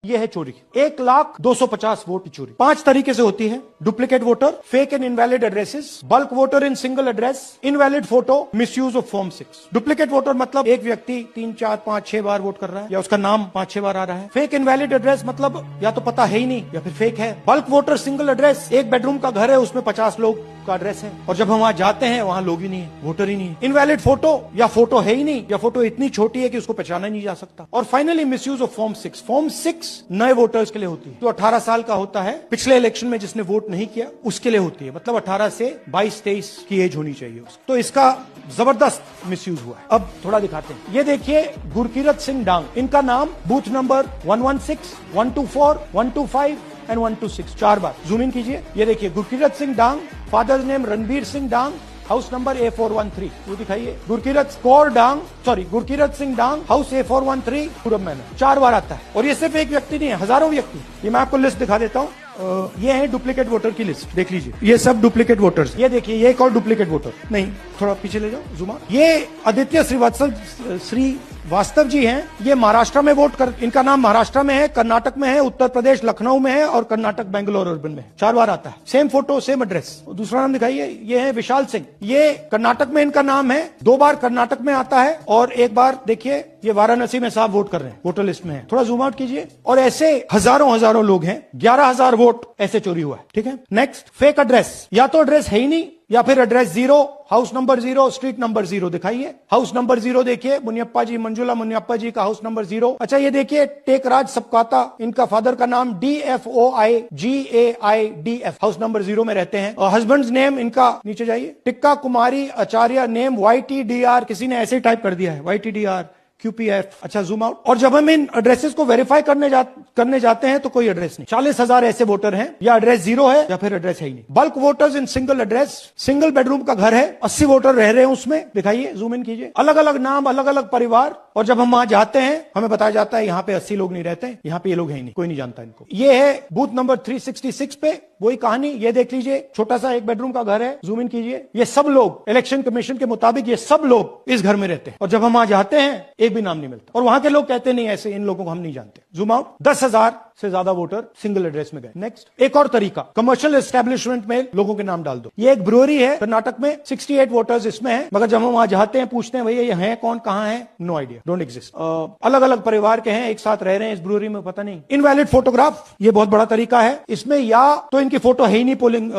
ये है चोरी। 1,02,50 वोट की चोरी 5 तरीके से होती है। Duplicate voter, fake and invalid addresses, bulk voter in single address, invalid photo, misuse of form 6। Duplicate voter मतलब एक व्यक्ति 3, 4, 5, 6 बार वोट कर रहा है या उसका नाम 5-6 बार आ रहा है। फेक इनवैलिड एड्रेस मतलब या तो पता है ही नहीं या फिर फेक है। बल्क वोटर सिंगल एड्रेस, एक बेडरूम का घर है, उसमें 50 लोग का एड्रेस है और जब हम वहां जाते हैं वहां लोग ही नहीं है, वोटर ही नहीं है। इनवैलिड फोटो या फोटो है ही नहीं या फोटो इतनी छोटी है कि उसको पहचाना नहीं जा सकता। और finally misuse of form 6। Form 6 नए वोटर्स के लिए होती है। जो 18 साल का होता है, पिछले इलेक्शन में जिसने वोट नहीं किया उसके लिए होती है। मतलब 18 से 22-23 की एज होनी चाहिए उसकी। तो इसका जबरदस्त मिसयूज हुआ है। अब थोड़ा दिखाते हैं। ये देखिए गुरकीरत सिंह डांग, इनका नाम booth number 116, 124, 125 and 126 4 bar. Zoom in कीजिए। ये देखिए गुरकीरत सिंह डांग, फादर्स नेम रणबीर सिंह डांग, हाउस नंबर A413। वो दिखाइए गुरकीरत गुरकीरत सिंह डांग, हाउस A413, पूरब मैनर। 4 बार आता है। और ये सिर्फ एक व्यक्ति नहीं है, हजारों व्यक्ति। ये मैं आपको लिस्ट दिखा देता हूँ। ये है डुप्लीकेट वोटर की लिस्ट, देख लीजिए। ये सब डुप्लीकेट वोटर्स। ये देखिए, ये एक और डुप्लीकेट वोटर। नहीं, थोड़ा पीछे ले जाओ, जूम आउट। ये आदित्य श्रीवास्तव जी हैं। ये महाराष्ट्र में वोट कर, इनका नाम महाराष्ट्र में है, कर्नाटक में है, उत्तर प्रदेश लखनऊ में है और कर्नाटक बेंगलोर अर्बन में है। 4 बार आता है। Same photo same address. दूसरा नाम दिखाइए। ये है विशाल सिंह। ये कर्नाटक में इनका नाम है, 2 बार कर्नाटक में आता है और 1 बार देखिए ये वाराणसी में साहब वोट कर रहे हैं, वोटर लिस्ट में है। थोड़ा जूम आउट कीजिए। और ऐसे हजारों लोग हैं। 11,000 वोट ऐसे चोरी हुआ है। ठीक है। Next, fake address. या तो एड्रेस है ही नहीं या फिर address 0, house number 0, street number 0। दिखाइए हाउस नंबर 0। देखिए मुनियप्पा जी, मंजुला मुनियप्पा जी का हाउस नंबर 0। अच्छा, ये देखिए टेकराज सबकाता, इनका फादर का नाम DFOIGAIDF, हाउस नंबर 0 में रहते हैं। और हस्बैंड नेम इनका, नीचे जाइए, टिक्का कुमारी आचार्य, नेम YTDR, किसी ने ऐसे ही टाइप कर दिया है, YTDR QPF। अच्छा, जूम आउट। और जब हम इन एड्रेसेस को वेरीफाई करने जाते हैं तो कोई एड्रेस नहीं। 40,000 ऐसे वोटर हैं, या एड्रेस 0 है या फिर एड्रेस है ही नहीं। Bulk voters in single address, single bedroom का घर है, 80 वोटर रह रहे हैं उसमें। दिखाइए, जूम इन कीजिए। अलग अलग नाम, अलग अलग परिवार। और जब हम वहां जाते हैं हमें बताया जाता है यहाँ पे 80 लोग नहीं रहते, यहाँ पे ये लोग हैं ही नहीं, कोई नहीं जानता इनको। ये है बूथ नंबर 366 पे वही कहानी। ये देख लीजिए, छोटा सा 1 बेडरूम का घर है, जूम इन कीजिए। ये सब लोग इलेक्शन कमीशन के मुताबिक ये सब लोग इस घर में रहते हैं और जब हम वहां जाते हैं एक भी नाम नहीं मिलता। और वहां के लोग कहते नहीं, ऐसे इन लोगों को हम नहीं जानते। Zoom out. 10,000 से ज्यादा वोटर सिंगल एड्रेस में गए। नेक्स्ट, एक और तरीका, कमर्शियल एस्टेब्लिशमेंट में लोगों के नाम डाल दो। ये एक ब्रूअरी है कर्नाटक में, 68 वोटर्स इसमें है, मगर जब हम वहां जाते हैं पूछते हैं भैया ये है कौन, कहां है, नो आइडिया, डोंट एग्जिस्ट। अलग अलग परिवार के हैं, एक साथ रह रहे हैं इस ब्रूअरी में, पता नहीं। इनवैलिड फोटोग्राफ, ये बहुत बड़ा तरीका है। इसमें या तो इनकी फोटो है ही नहीं पोलिंग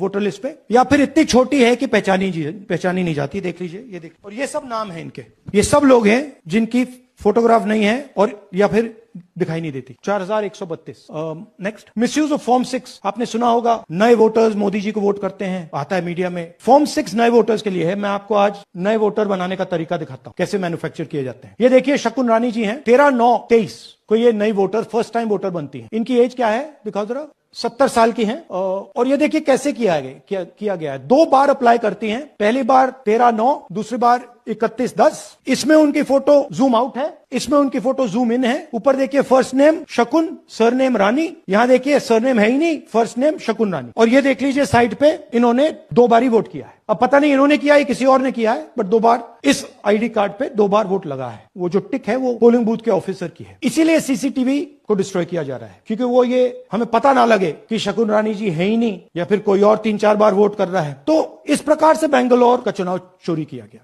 वोटर लिस्ट पे, या फिर इतनी छोटी है कि पहचानी नहीं जाती। देख लीजिए, ये देखिए। और ये सब नाम है इनके, ये सब लोग हैं जिनकी फोटोग्राफ नहीं है और या फिर दिखाई नहीं देती। 4,132। Next, misuse of form 6। आपने सुना होगा, नए वोटर्स मोदी जी को वोट करते हैं, आता है मीडिया में। फॉर्म 6 नए वोटर्स के लिए है। मैं आपको आज नए वोटर बनाने का तरीका दिखाता हूं, कैसे मैन्युफैक्चर किए जाते हैं। ये देखिए, शकुन रानी जी हैं, 13/9/23 को ये नई वोटर फर्स्ट टाइम वोटर बनती है। इनकी एज क्या है दिखाओ जरा, 70 साल की हैं। और ये देखिए कैसे किया गया है। 2 बार अप्लाई करती हैं, पहली बार 13/9, दूसरी बार 31/10। इसमें उनकी फोटो जूम आउट है, इसमें उनकी फोटो जूम इन है। ऊपर देखिए फर्स्ट नेम शकुन, सरनेम रानी। यहां देखिए सरनेम है ही नहीं, फर्स्ट नेम शकुन रानी। और ये देख लीजिए साइड पे इन्होंने 2 बार ही वोट किया है। अब पता नहीं इन्होंने किया है किसी और ने किया है, बट 2 बार इस आईडी कार्ड पे 2 बार वोट लगा है। वो जो टिक है वो पोलिंग बूथ के ऑफिसर की है। इसीलिए सीसीटीवी को डिस्ट्रॉय किया जा रहा है, क्योंकि वो ये हमें पता ना लगे कि शकुन रानी जी है ही नहीं या फिर कोई और 3-4 बार वोट कर रहा है। तो इस प्रकार से बेंगलोर का चुनाव चोरी किया गया।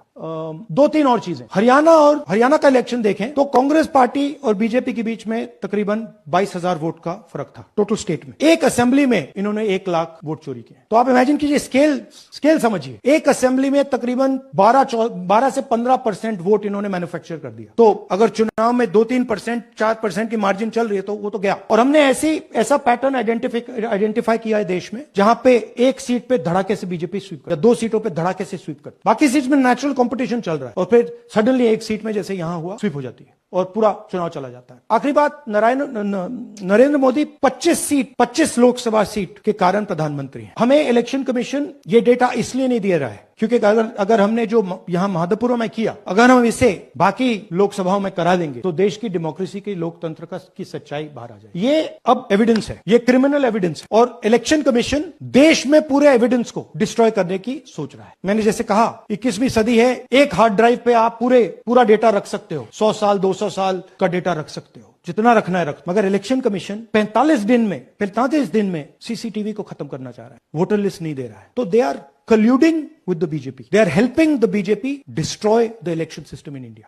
2-3 और चीजें। हरियाणा का इलेक्शन देखें तो कांग्रेस पार्टी और बीजेपी के बीच में तकरीबन 22,000 वोट का फर्क था टोटल स्टेट में। एक असेंबली में इन्होंने 1 लाख वोट चोरी किए। तो आप इमेजिन कीजिए, स्केल समझिए। एक असेंबली में तकरीबन 12 से 15% वोट इन्होंने मैन्युफैक्चर कर दिया। तो अगर चुनाव में 2-3%, 4% की मार्जिन चल रही है तो वो तो गया। और हमने ऐसा पैटर्न आइडेंटिफाई किया है देश में, जहां पे एक सीट पे धड़ाके से बीजेपी स्वीप कर, 2 सीटों पे धड़ाके से स्वीप कर, बाकी सीट में नेचुरल कंपटीशन चल रहा है और फिर सडनली एक सीट में जैसे यहां हुआ स्वीप हो जाती है और पूरा चुनाव चला जाता है। आखिरी बात, नरेंद्र मोदी 25 लोकसभा सीट के कारण प्रधानमंत्री हैं। हमें इलेक्शन कमीशन ये डेटा इसलिए नहीं दे रहा है क्योंकि अगर हमने जो यहां महादपुरों में किया, अगर हम इसे बाकी लोकसभाओं में करा देंगे तो देश की डेमोक्रेसी की, लोकतंत्र की सच्चाई बाहर आ जाएगी। ये अब एविडेंस है, ये क्रिमिनल एविडेंस है और इलेक्शन कमीशन देश में पूरे एविडेंस को डिस्ट्रॉय करने की सोच रहा है। मैंने जैसे कहा 21वीं सदी है, एक हार्ड ड्राइव पे आप पूरा डेटा रख सकते हो, 100 साल 200 साल का डेटा रख सकते हो। जितना रखना है रख, मगर इलेक्शन कमीशन 45 दिन में सीसीटीवी को खत्म करना चाह रहा है, वोटर लिस्ट नहीं दे रहा है। तो they are colluding with the BJP. They are helping the BJP destroy the election system in India.